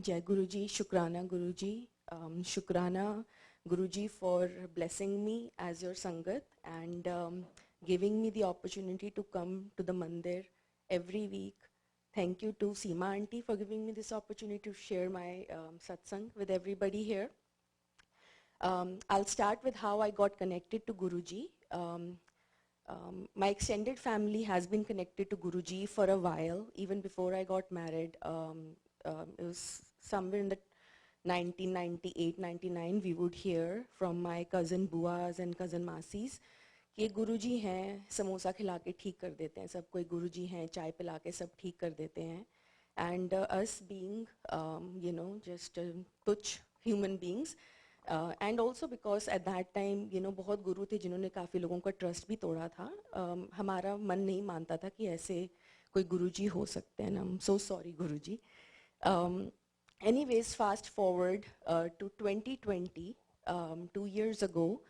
Jai Guruji, Shukrana Guruji. Shukrana Guruji for blessing me as your Sangat and giving me the opportunity to come to the mandir every week. Thank you to Seema Aunty for giving me this opportunity to share my satsang with everybody here. I'll start with how I got connected to Guruji. My extended family has been connected to Guruji for a while, even before I got married. It was somewhere in the 1998, 99, we would hear from my cousin Buas and cousin Masis कि गुरुजी हैं समोसा खिला के ठीक कर देते हैं सब कोई गुरुजी हैं चाय पिला के सब ठीक कर देते हैं and us being you know just tuch human beings and also because at that time you know बहुत गुरु थे जिन्होंने काफ़ी लोगों का ट्रस्ट भी तोड़ा था हमारा मन नहीं मानता था कि ऐसे कोई गुरुजी हो सकते हैं I'm so sorry Guruji anyways fast forward to 2020 2 years ago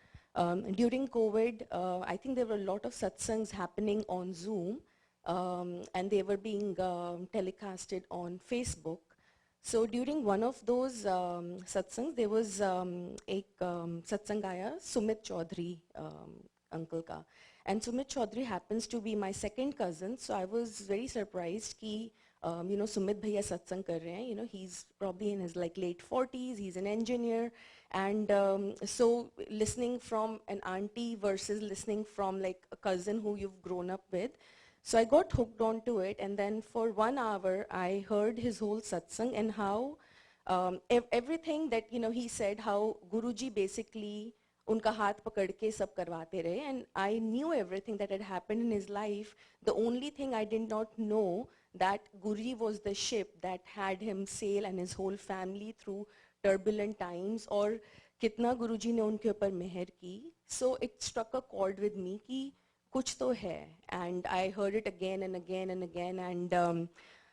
during COVID I think there were a lot of satsangs happening on Zoom and they were being telecasted on Facebook. So during one of those satsangs, there was एक satsang आया Sumit Chaudhary uncle का, and Sumit Chaudhary happens to be my second cousin. So I was very surprised कि you know Sumit भैया satsang कर रहे हैं. You know he's probably in his like late 40s. He's an engineer, and so listening from an auntie versus listening from like a cousin who you've grown up with. So I got hooked onto it, and then for 1 hour I heard his whole satsang and how everything that you know he said, how Guruji basically उनका हाथ पकड़ के सब करवाते रहे, and I knew everything that had happened in his life. The only thing I did not know that Guruji was the ship that had him sail and his whole family through turbulent times, और कितना गुरुजी ने उनके ऊपर मेहर की. So it struck a chord with me कि कुछ तो है, and I heard it again and again and again, and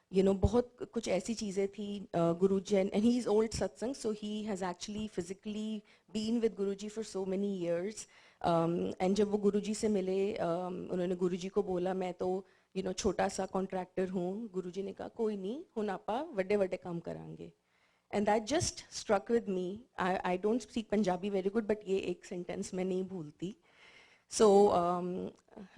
you know बहुत कुछ ऐसी चीजें थी Guruji, and he's old satsang, so he has actually physically been with Guruji for so many years, and जब वो Guruji से मिले उन्होंने Guruji को बोला मैं तो you know छोटा सा contractor हूँ, Guruji ने कहा कोई नहीं हुन आपा वड्डे वड्डे काम करांगे, and that just struck with me. I don't speak Punjabi very good, but ये एक sentence मैं नहीं भूलती. So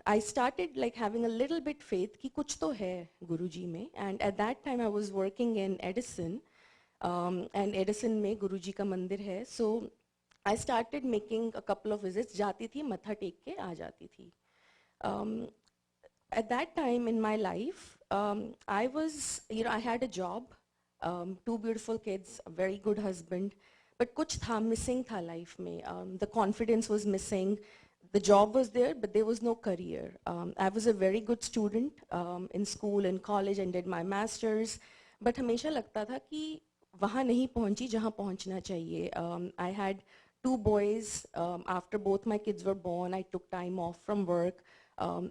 I started like having a little bit faith कि कुछ तो है गुरुजी में, and at that time I was working in Edison, and Edison में गुरुजी का मंदिर है. So I started making a couple of visits, जाती थी मत्था टेक के आ जाती थी. At that time in my life I was you know I had a job, 2 beautiful kids, a very good husband, but कुछ था missing था life में. The confidence was missing. The job was there, but there was no career. I was a very good student in school and college and did my masters, but हमेशा लगता था कि वहाँ नहीं पहुँची जहाँ पहुँचना चाहिए. I had 2 boys. After both my kids were born, I took time off from work,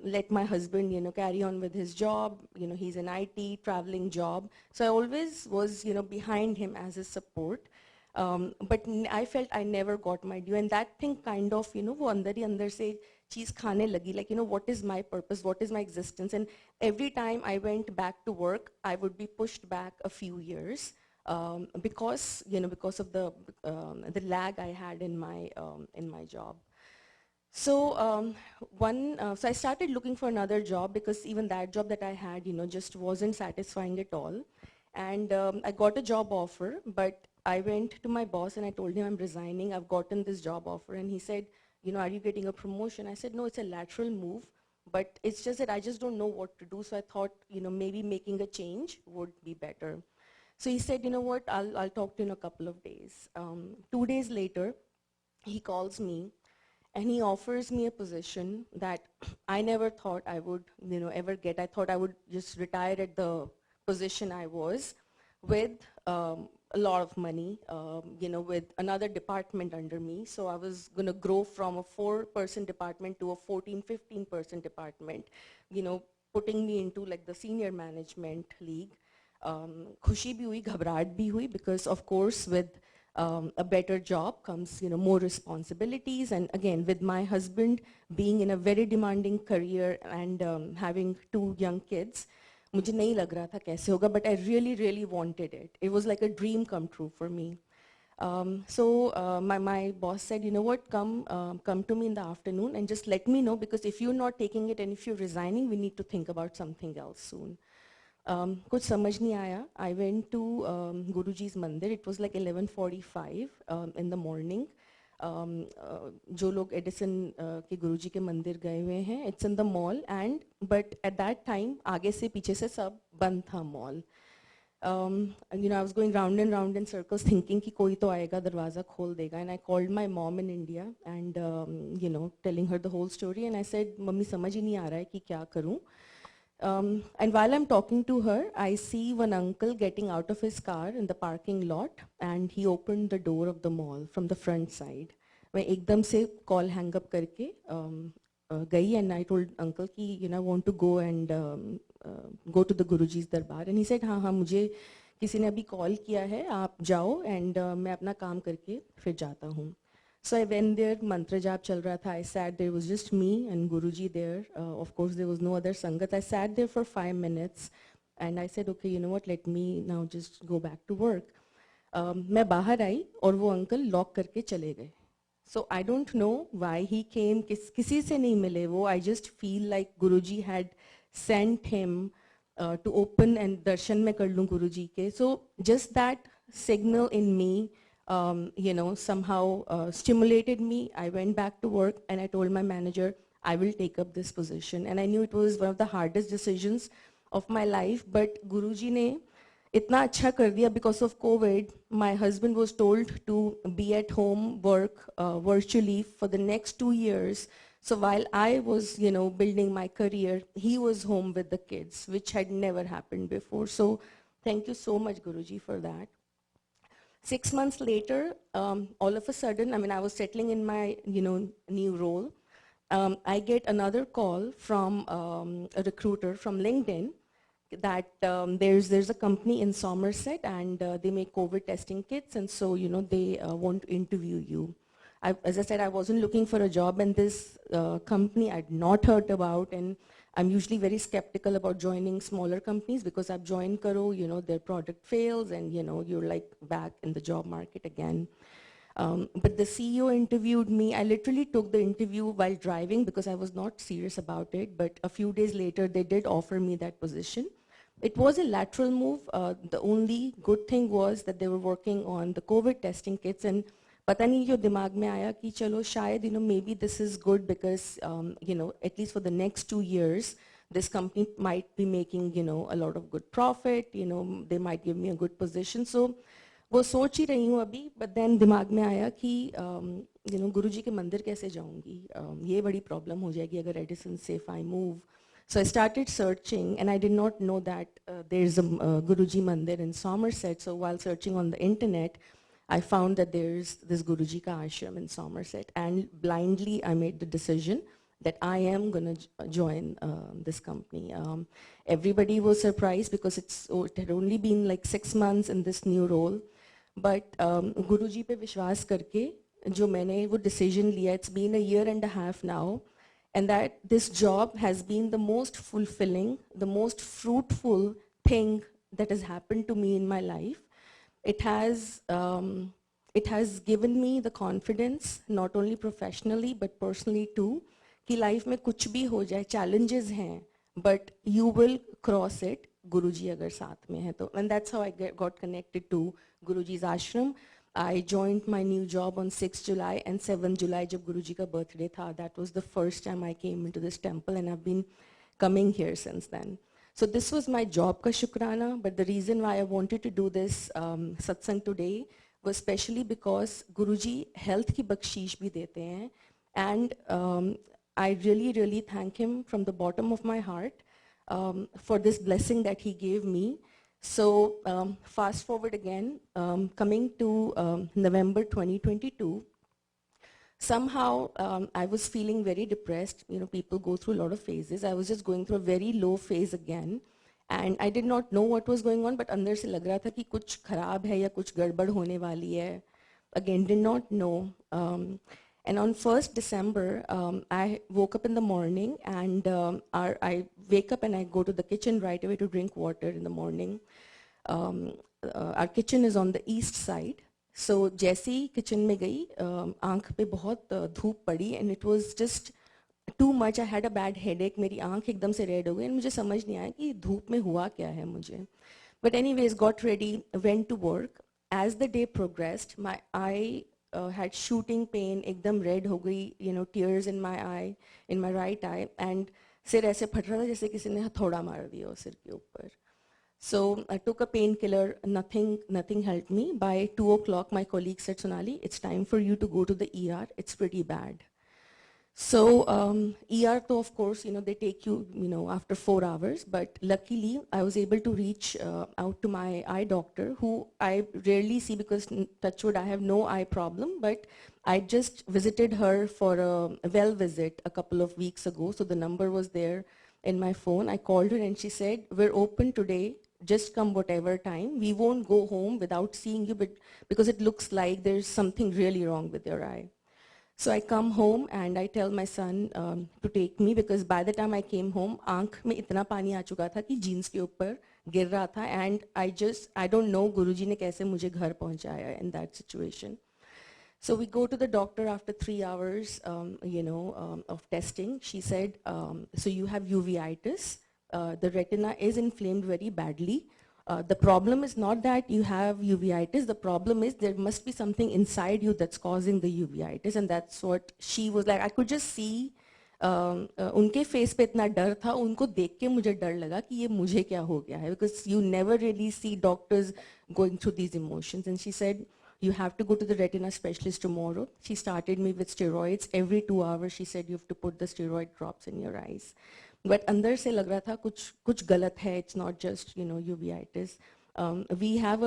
let my husband, you know, carry on with his job. You know, he's an IT traveling job, so I always was, you know, behind him as a support. But I felt I never got my due, and that thing kind of, you know, वो अंदर ही अंदर से चीज़ खाने लगी, like, you know, what is my purpose, what is my existence, and every time I went back to work, I would be pushed back a few years because, you know, because of the lag I had in my job. So so I started looking for another job because even that job that I had, you know, just wasn't satisfying at all, and I got a job offer, but I went to my boss and I told him I'm resigning, I've gotten this job offer, and he said, you know, are you getting a promotion? I said, no, it's a lateral move, but it's just that I just don't know what to do, so I thought, you know, maybe making a change would be better. So he said, you know what, I'll talk to you in a couple of days. 2 days later, he calls me and he offers me a position that I never thought I would, you know, ever get. I thought I would just retire at the position I was with a lot of money, you know, with another department under me. So I was going to grow from a 4-person department to a 14-15-person department, you know, putting me into like the senior management league. खुशी भी हुई, घबराहट भी हुई, because of course with a better job comes, you know, more responsibilities, and again with my husband being in a very demanding career and having 2 young kids, मुझे नहीं लग रहा था कैसे होगा, but I really, really wanted it. It was like a dream come true for me. So my boss said, you know what, come to me in the afternoon and just let me know, because if you're not taking it and if you're resigning, we need to think about something else soon. कुछ समझ नहीं आया. I went to Guruji's मंदिर. It was like 11:45 in the morning. जो लोग Edison के गुरुजी के मंदिर गए हुए हैं, it's in the mall, and but at that time आगे से पीछे से सब बंद था mall. You know, I was going round in circles thinking कि कोई तो आएगा दरवाज़ा खोल देगा, and I called my mom in India and you know, telling her the whole story, and I said, mummy समझ ही नहीं आ रहा है कि क्या करूँ. And while I'm talking to her, I see one uncle getting out of his car in the parking lot, and he opened the door of the mall from the front side. मैं एकदम से call hang up करके गई, and I told uncle कि you know, I want to go and go to the Guruji's दरबार, and he said हाँ हाँ मुझे किसी ने अभी call किया है, आप जाओ, and मैं अपना काम करके फिर जाता हूँ. So I went there, mantra jap chal raha tha. I sat there, it was just me and Guruji there. Of course, there was no other sangat. I sat there for 5 minutes and I said, okay, you know what, let me now just go back to work. मैं बाहर आई और वो uncle lock करके चले गए. So I don't know why he came, किसी से नहीं मिले वो. I just feel like Guruji had sent him to open and darshan में कर लूँ Guruji के. So just that signal in me, you know, somehow stimulated me. I went back to work and I told my manager, I will take up this position. And I knew it was one of the hardest decisions of my life, but Guruji ne itna acha kar diya. Because of COVID, my husband was told to be at home, work virtually for the next 2 years. So while I was, you know, building my career, he was home with the kids, which had never happened before. So thank you so much, Guruji, for that. 6 months later, all of a sudden, I mean, I was settling in my, you know, new role. I get another call from a recruiter from LinkedIn that there's a company in Somerset and they make COVID testing kits, and so, you know, they want to interview you. As I said, I wasn't looking for a job, and this company I'd not heard about, and I'm usually very skeptical about joining smaller companies because I've joined Karo, you know, their product fails and, you know, you're like back in the job market again. But the CEO interviewed me. I literally took the interview while driving because I was not serious about it, but a few days later, they did offer me that position. It was a lateral move. The only good thing was that they were working on the COVID testing kits, and पता नहीं जो दिमाग में आया कि चलो शायद, you know, maybe this is good because, you know, at least for the next 2 years, this company might be making, you know, a lot of good profit, you know, they might give me a good position. So वो सोच ही रही हूँ अभी, but then दिमाग में आया कि, you know, गुरुजी के मंदिर कैसे जाऊँगी, ये बड़ी problem हो जाएगी अगर Edison से if I move. So I started searching, and I did not know that there's a Guruji mandir in Somerset. So while searching on the internet, I found that there's this Guruji ka ashram in Somerset, and blindly I made the decision that I am going to join this company. Everybody was surprised because it had only been like 6 months in this new role, but Guruji pe vishwas karke jo maine wo decision liya, it's been a year and a half now, and that this job has been the most fulfilling, the most fruitful thing that has happened to me in my life. It has given me the confidence, not only professionally but personally too, कि life में कुछ भी हो जाए, challenges हैं, but you will cross it, Guruji अगर साथ में है तो. And that's how I got connected to Guruji's ashram. I joined my new job on 6th July, and 7th July जब Guruji का birthday था, that was the first time I came into this temple, and I've been coming here since then. So this was my job ka shukrana, but the reason why I wanted to do this satsang today was especially because Guruji health ki bakshish bhi dete hain, and I really, really thank him from the bottom of my heart for this blessing that he gave me. So fast forward again, coming to November 2022, somehow I was feeling very depressed. You know, people go through a lot of phases. I was just going through a very low phase again, and I did not know what was going on, but अंदर से लग रहा था कि कुछ खराब है या कुछ गड़बड़ होने वाली है. Again, did not know. And on 1st December, I woke up in the morning and I wake up and I go to the kitchen right away to drink water in the morning. Our kitchen is on the east side. So जैसे kitchen में गई, आँख पे बहुत धूप पड़ी and it was just too much. I had a bad headache. मेरी आँख एकदम से red हो गई and मुझे समझ नहीं आया कि धूप में हुआ क्या है मुझे. But anyways, got ready, went to work. As the day progressed, my eye had shooting pain, एकदम red हो गई, tears in my eye, in my right eye, and सिर ऐसे फट रहा था जैसे किसी ने हथौड़ा मार दिया हो सिर के ऊपर. So I took a painkiller, nothing helped me. By 2 o'clock, my colleague said, Sonali, it's time for you to go to the ER, it's pretty bad. So ER, though, of course, they take you, after 4 hours. But luckily, I was able to reach out to my eye doctor, who I rarely see because, touch wood, I have no eye problem. But I just visited her for a well visit a couple of weeks ago. So the number was there in my phone. I called her and she said, we're open today. Just come whatever time. We won't go home without seeing you, but because it looks like there's something really wrong with your eye. So I come home and I tell my son to take me, because by the time I came home, आँख में इतना पानी आ चुका था कि jeans के ऊपर गिर रहा था, and I don't know Guruji ने कैसे मुझे घर पहुँचाया in that situation. So we go to the doctor after 3 hours, of testing. She said, so you have uveitis. The retina is inflamed very badly. The problem is not that you have uveitis. The problem is there must be something inside you that's causing the uveitis, and that's what she was like. I could just see उनके face पे इतना डर था, उनको देख के मुझे डर लगा कि ये मुझे क्या हो गया है, because you never really see doctors going through these emotions. And she said, you have to go to the retina specialist tomorrow. She started me with steroids. Every 2 hours she said you have to put the steroid drops in your eyes. But अंदर से लग रहा था कुछ गलत है. It's not just uveitis. We have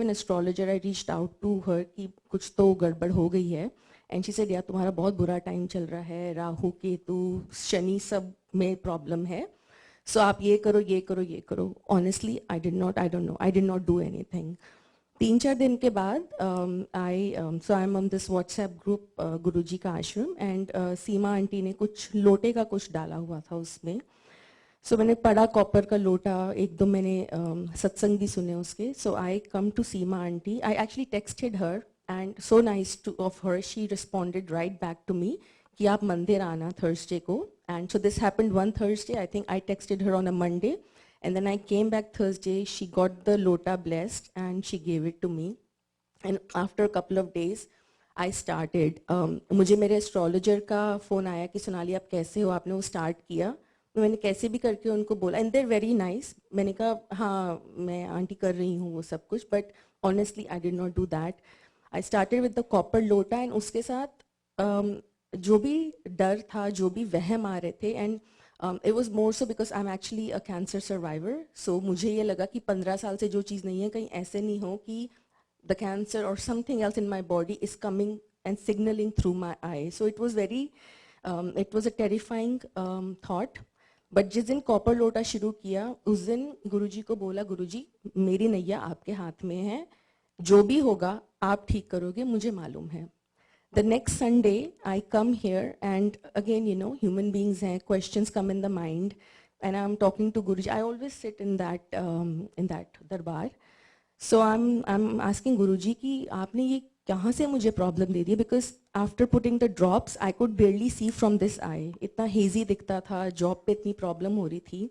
an astrologer. I reached out to her कि कुछ तो गड़बड़ हो गई है. And she said, यार तुम्हारा बहुत बुरा टाइम चल रहा है, राहु केतु शनि सब में प्रॉब्लम है, so आप ये करो. Honestly, I did not do anything. 3-4 दिन के बाद so I'm on this WhatsApp group गुरुजी का आश्रम, and सीमा आंटी ने कुछ लोटे का कुछ डाला हुआ था उसमें. So मैंने पढ़ा कॉपर का लोटा, एक दो मैंने सत्संग भी सुने उसके. So I come to Seema aunty. I actually texted her, and so nice of her, she responded right back to me कि आप मंदिर आना Thursday को. And so this happened one Thursday. I think I texted her on a Monday. And then I came back Thursday, she got the lota blessed and she gave it to me. And after a couple of days, I started. मुझे मेरे astrologer का phone आया कि सोनाली आप कैसे हो, आपने वो start किया. मैंने कैसे भी करके उनको बोला, and they're very nice. मैंने कहा हाँ मैं आंटी कर रही हूँ वो सब कुछ, but honestly I did not do that. I started with the copper lota, and उसके साथ जो भी डर था, जो भी वहम आ रहे थे, and it was more so because I'm actually a cancer survivor. So मुझे ये लगा कि 15 साल से जो चीज़ नहीं है कहीं ऐसे नहीं हो कि the cancer or something else in my body is coming and signaling through my eye. So it was it was a terrifying thought. But जिस दिन कॉपर लोटा शुरू किया, उस दिन गुरुजी को बोला, गुरुजी मेरी नैया आपके हाथ में है, जो भी होगा आप ठीक करोगे, मुझे मालूम है. The next Sunday, I come here, and again, human beings hain, questions come in the mind, and I'm talking to Guruji. I always sit in that darbar. So I'm asking Guruji कि आपने ये कहाँ से मुझे problem they the, because after putting the drops, I could barely see from this eye. इतना hazy दिखता था, job पे इतनी problem हो रही थी.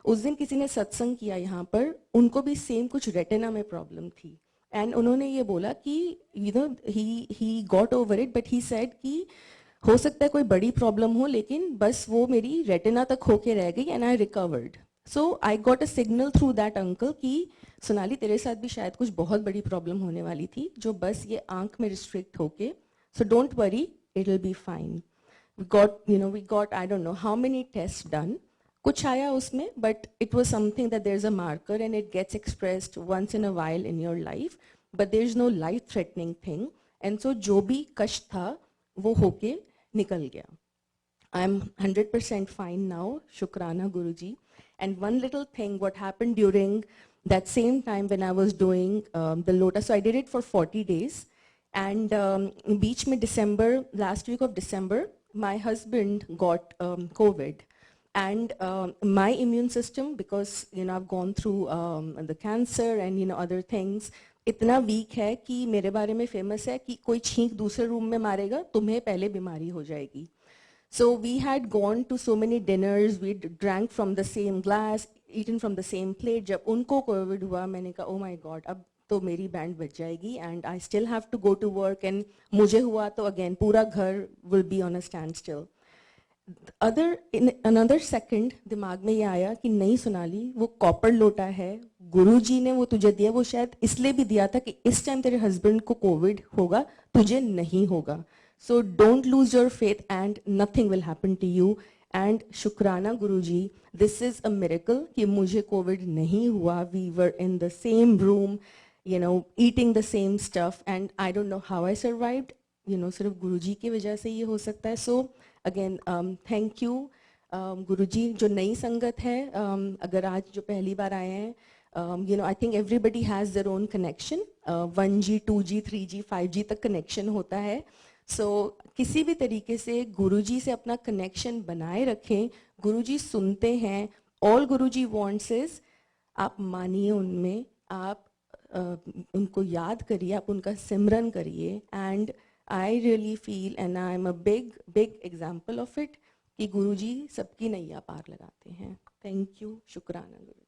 उस दिन किसी ने सत्संग किया यहाँ पर, उनको भी same कुछ retina में problem थी. And उन्होंने ये बोला कि he got over it, but he said कि हो सकता है कोई बड़ी प्रॉब्लम हो, लेकिन बस वो मेरी रेटिना तक होके रह गई, and I recovered. So I got a signal through that uncle कि सोनाली तेरे साथ भी शायद कुछ बहुत बड़ी प्रॉब्लम होने वाली थी, जो बस ये आंख में रिस्ट्रिक्ट होके, so don't worry, it'll be fine. We got I don't know how many tests done. कुछ आया उसमें, but it was something that there's a marker and it gets expressed once in a while in your life, but there's no life-threatening thing. And so जो भी कष्ट था, वो होके निकल गया. I'm 100% fine now, Shukrana Guruji. And one little thing, what happened during that same time when I was doing the lotus, so I did it for 40 days. And बीच में December, last week of December, my husband got COVID. And my immune system, because I've gone through the cancer and other things, इतना weak है कि मेरे बारे में famous है कि कोई छींक दूसरे रूम में मारेगा तुम्हें पहले बीमारी हो जाएगी. So we had gone to so many dinners, we drank from the same glass, eaten from the same plate. जब उनको कोविड हुआ मैंने कहा oh my god, अब तो मेरी बैंड बच जाएगी and I still have to go to work. And मुझे हुआ तो again पूरा घर will be on a standstill. In another second दिमाग में ये आया कि नहीं सोनाली, वो कॉपर लोटा है, गुरुजी ने वो तुझे दिया, वो शायद इसलिए भी दिया था कि इस टाइम तेरे हस्बैंड को कोविड होगा, तुझे नहीं होगा. So don't lose your faith and nothing will happen to you. And शुक्राना गुरुजी, this is a miracle कि मुझे कोविड नहीं हुआ. We were in the same room, eating the same stuff, and I don't know how I survived. सिर्फ गुरुजी की वजह से ये हो सकता है. So again, thank you गुरुजी. जो नई संगत है, अगर आज जो पहली बार आए हैं, I think everybody has their own connection. 1G, 2G, 3G, 5G तक connection होता है. So किसी भी तरीके से गुरुजी से अपना connection बनाए रखें. गुरुजी सुनते हैं. All गुरुजी wants is आप मानिए उनमें, आप उनको याद करिए, आप उनका सिमरन करिए. And I really feel, and I am a big example of it, कि गुरुजी सबकी नैया पार लगाते हैं. Thank you. शुक्राना गुरु.